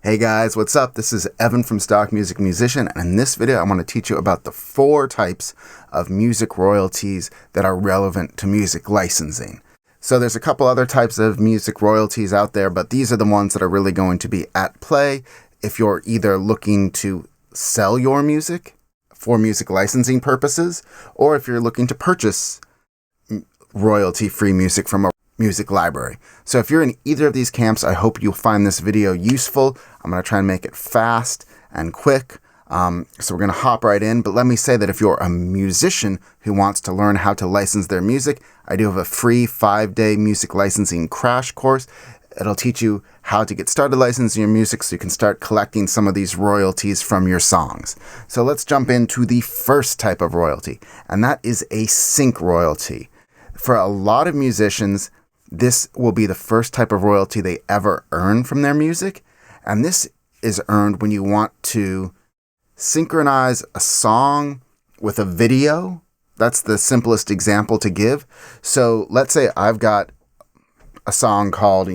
Hey guys, what's up? This is Evan from Stock Music Musician, and in this video I want to teach you about the 4 types of music royalties that are relevant to music licensing. So there's a couple other types of music royalties out there, but these are the ones that are really going to be at play if you're either looking to sell your music for music licensing purposes, or if you're looking to purchase royalty-free music from a music library. So if you're in either of these camps, I hope you'll find this video useful. I'm going to try and make it fast and quick. So we're going to hop right in. But let me say that if you're a musician who wants to learn how to license their music, I do have a free 5-day music licensing crash course. It'll teach you how to get started licensing your music so you can start collecting some of these royalties from your songs. So let's jump into the first type of royalty, and that is a sync royalty. For a lot of musicians, this will be the first type of royalty they ever earn from their music. And this is earned when you want to synchronize a song with a video. That's the simplest example to give. So let's say I've got a song called,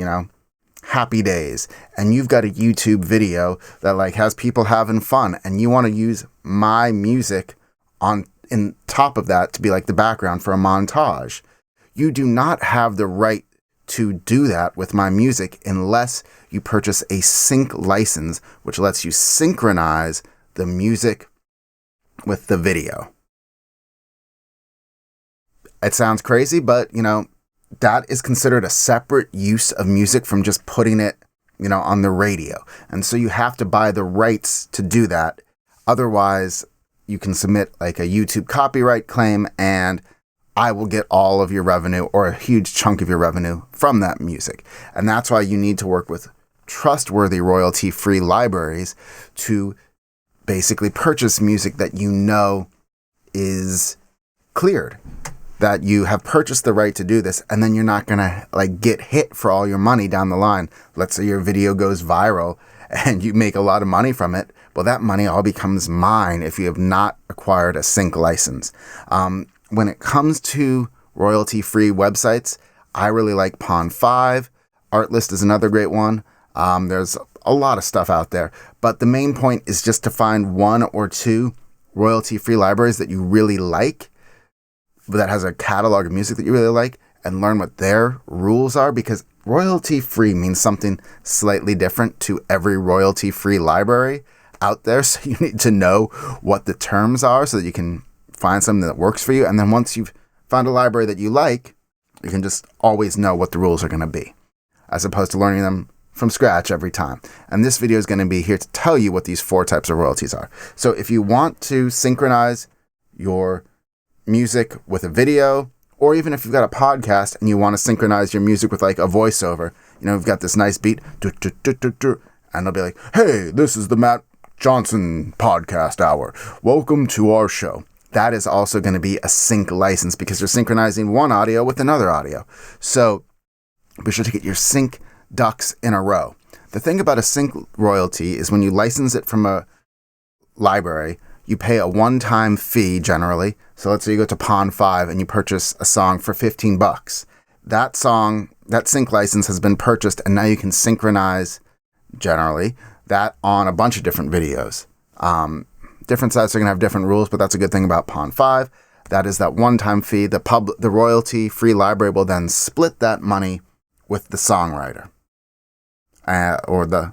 Happy Days, and you've got a YouTube video that has people having fun, and you want to use my music in top of that to be the background for a montage. You do not have the right to do that with my music unless you purchase a sync license, which lets you synchronize the music with the video. It sounds crazy, but that is considered a separate use of music from just putting it, on the radio. And so you have to buy the rights to do that. Otherwise, you can submit a YouTube copyright claim, and I will get all of your revenue or a huge chunk of your revenue from that music. And that's why you need to work with trustworthy royalty-free libraries to basically purchase music that is cleared, that you have purchased the right to do this, and then you're not going to get hit for all your money down the line. Let's say your video goes viral and you make a lot of money from it. Well, that money all becomes mine if you have not acquired a sync license. When it comes to royalty-free websites, I really like Pond5. Artlist is another great one. There's a lot of stuff out there, but the main point is just to find 1 or 2 royalty-free libraries that you really like, that has a catalog of music that you really like, and learn what their rules are, because royalty-free means something slightly different to every royalty-free library out there. So you need to know what the terms are so that you can find something that works for you. And then once you've found a library that you like, you can just always know what the rules are going to be, as opposed to learning them from scratch every time. And this video is going to be here to tell you what these 4 types of royalties are. So if you want to synchronize your music with a video, or even if you've got a podcast and you want to synchronize your music with a voiceover, we've got this nice beat, and they'll be like, "Hey, this is the Matt Johnson podcast hour. Welcome to our show." That is also going to be a sync license because you're synchronizing one audio with another audio. So be sure to get your sync ducks in a row. The thing about a sync royalty is when you license it from a library, you pay a one-time fee generally. So let's say you go to Pond5 and you purchase a song for $15. That sync license has been purchased, and now you can synchronize generally that on a bunch of different videos. Different sites are going to have different rules, but that's a good thing about Pond5. That is that one-time fee. The royalty-free library will then split that money with the songwriter or the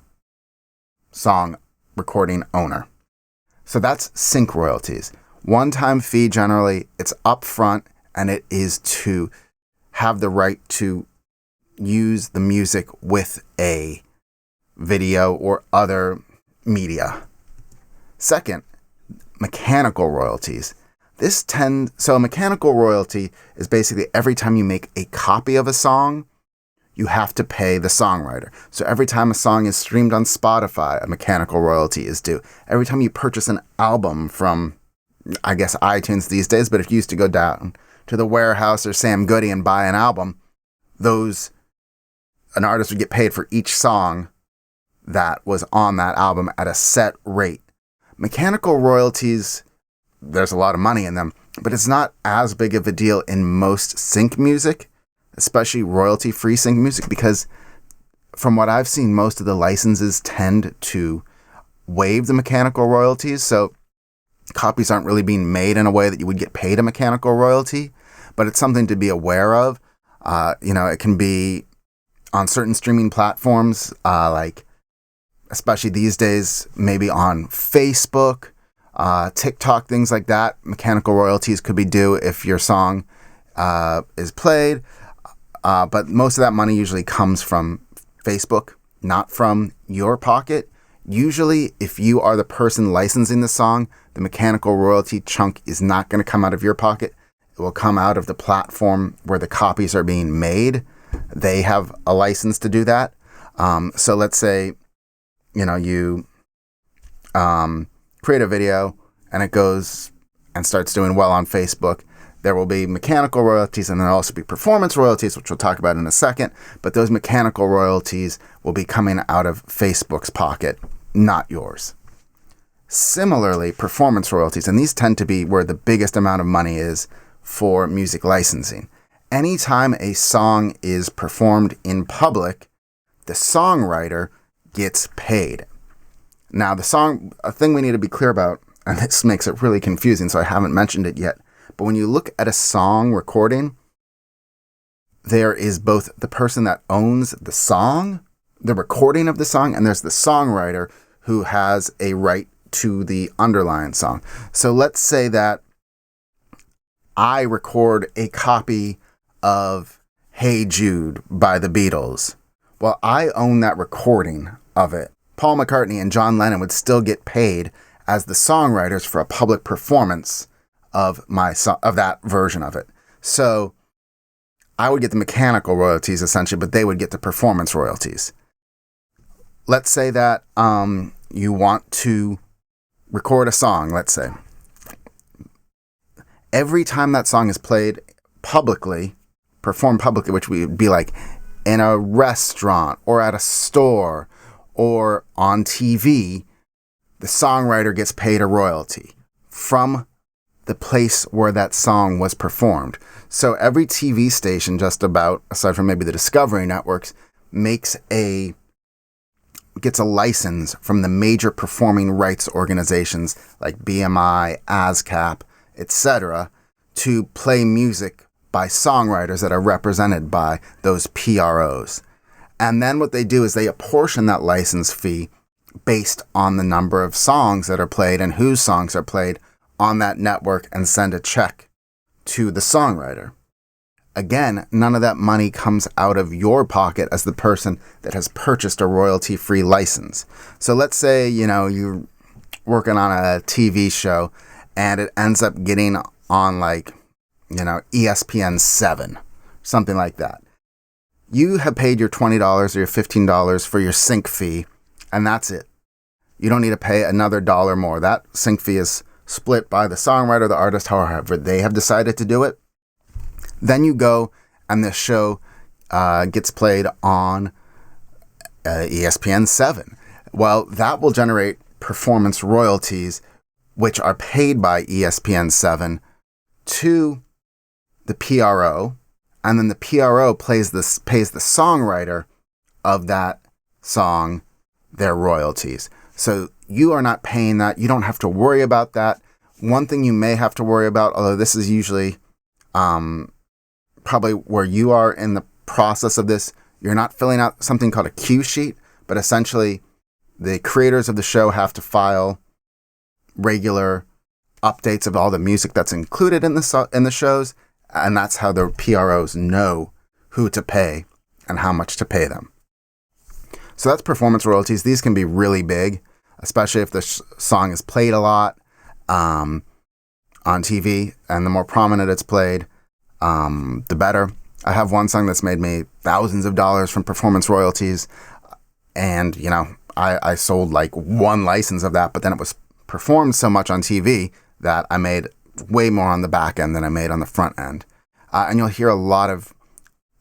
song recording owner. So that's sync royalties. One-time fee generally, it's upfront, and it is to have the right to use the music with a video or other media. Second, mechanical royalties. So a mechanical royalty is basically every time you make a copy of a song, you have to pay the songwriter. So every time a song is streamed on Spotify, a mechanical royalty is due. Every time you purchase an album from, I guess, iTunes these days, but if you used to go down to the warehouse or Sam Goody and buy an album, an artist would get paid for each song that was on that album at a set rate. Mechanical royalties, there's a lot of money in them, but it's not as big of a deal in most sync music, especially royalty-free sync music, because from what I've seen, most of the licenses tend to waive the mechanical royalties. So copies aren't really being made in a way that you would get paid a mechanical royalty, but it's something to be aware of. It can be on certain streaming platforms, like especially these days, maybe on Facebook, TikTok, things like that. Mechanical royalties could be due if your song is played. But most of that money usually comes from Facebook, not from your pocket. Usually, if you are the person licensing the song, the mechanical royalty chunk is not going to come out of your pocket. It will come out of the platform where the copies are being made. They have a license to do that. So let's say, you create a video and it goes and starts doing well on Facebook. There will be mechanical royalties, and there'll also be performance royalties, which we'll talk about in a second. But those mechanical royalties will be coming out of Facebook's pocket, not yours. Similarly, performance royalties, and these tend to be where the biggest amount of money is for music licensing. Anytime a song is performed in public, the songwriter gets paid. Now, a thing we need to be clear about, and this makes it really confusing, so I haven't mentioned it yet, but when you look at a song recording, there is both the person that owns the song, the recording of the song, and there's the songwriter who has a right to the underlying song. So let's say that I record a copy of Hey Jude by the Beatles. Well, I own that recording of it. Paul McCartney and John Lennon would still get paid as the songwriters for a public performance of that version of it. So I would get the mechanical royalties essentially, but they would get the performance royalties. Let's say that you want to record a song, let's say. Every time that song is played publicly, performed publicly, which would be like in a restaurant or at a store or on TV, the songwriter gets paid a royalty from the place where that song was performed. So every TV station, just about, aside from maybe the Discovery networks, gets a license from the major performing rights organizations like BMI, ASCAP, etc., to play music by songwriters that are represented by those PROs. And then what they do is they apportion that license fee based on the number of songs that are played and whose songs are played on that network and send a check to the songwriter. Again, none of that money comes out of your pocket as the person that has purchased a royalty-free license. So let's say, you're working on a TV show and it ends up getting on ESPN 7, something like that. You have paid your $20 or your $15 for your sync fee, and that's it. You don't need to pay another dollar more. That sync fee is split by the songwriter, the artist, however they have decided to do it. Then you go and the show gets played on ESPN 7. Well, that will generate performance royalties, which are paid by ESPN 7 to the PRO, and then the PRO pays the songwriter of that song their royalties. So you are not paying that. You don't have to worry about that. One thing you may have to worry about, although this is usually probably where you are in the process of this, you're not filling out something called a cue sheet, but essentially the creators of the show have to file regular updates of all the music that's included in the shows, and that's how the PROs know who to pay and how much to pay them. So that's performance royalties. These can be really big, especially if the song is played a lot on TV, and the more prominent it's played, the better. I have one song that's made me thousands of dollars from performance royalties, and I sold one license of that, but then it was performed so much on TV that I made way more on the back end than I made on the front end. And you'll hear a lot of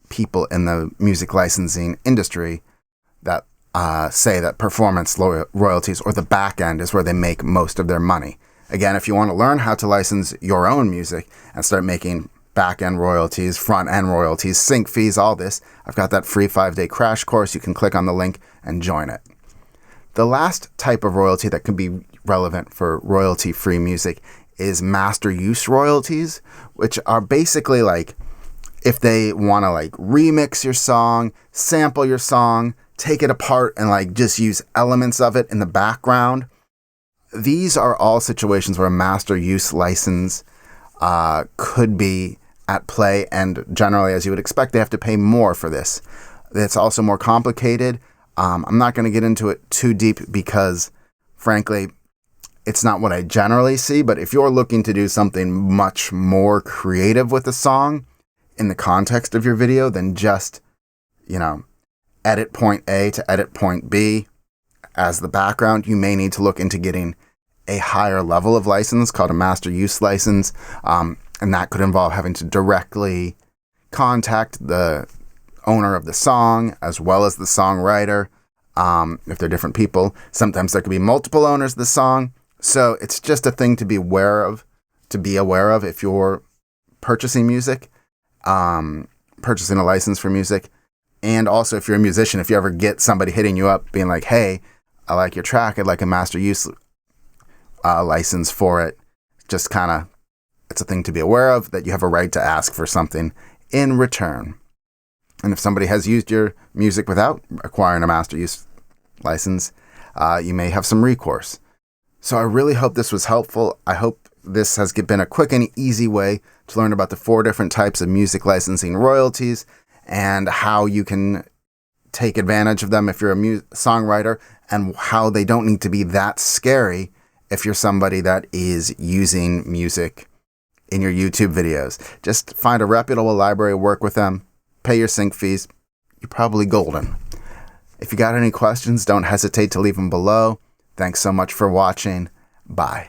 people in the music licensing industry that say that performance royalties or the back end is where they make most of their money. Again, if you want to learn how to license your own music and start making back-end royalties, front-end royalties, sync fees, all this. I've got that free 5-day crash course. You can click on the link and join it. The last type of royalty that can be relevant for royalty-free music is master use royalties, which are basically like if they want to like remix your song, sample your song, take it apart and like just use elements of it in the background. These are all situations where a master use license could be at play, and generally, as you would expect, they have to pay more for this. It's also more complicated. I'm not going to get into it too deep because, frankly, it's not what I generally see, but if you're looking to do something much more creative with a song in the context of your video than just, edit point A to edit point B as the background, you may need to look into getting a higher level of license called a master use license. And that could involve having to directly contact the owner of the song as well as the songwriter. If they're different people, sometimes there could be multiple owners of the song. So it's just a thing to be aware of if you're purchasing music, purchasing a license for music. And also if you're a musician, if you ever get somebody hitting you up being like, hey, I like your track, I'd like a master use license for it. Just kind of, it's a thing to be aware of, that you have a right to ask for something in return. And if somebody has used your music without acquiring a master use license, you may have some recourse. So I really hope this was helpful. I hope this has been a quick and easy way to learn about the 4 different types of music licensing royalties and how you can take advantage of them if you're a songwriter, and how they don't need to be that scary if you're somebody that is using music in your YouTube videos. Just find a reputable library, work with them, pay your sync fees. You're probably golden. If you got any questions, don't hesitate to leave them below. Thanks so much for watching. Bye.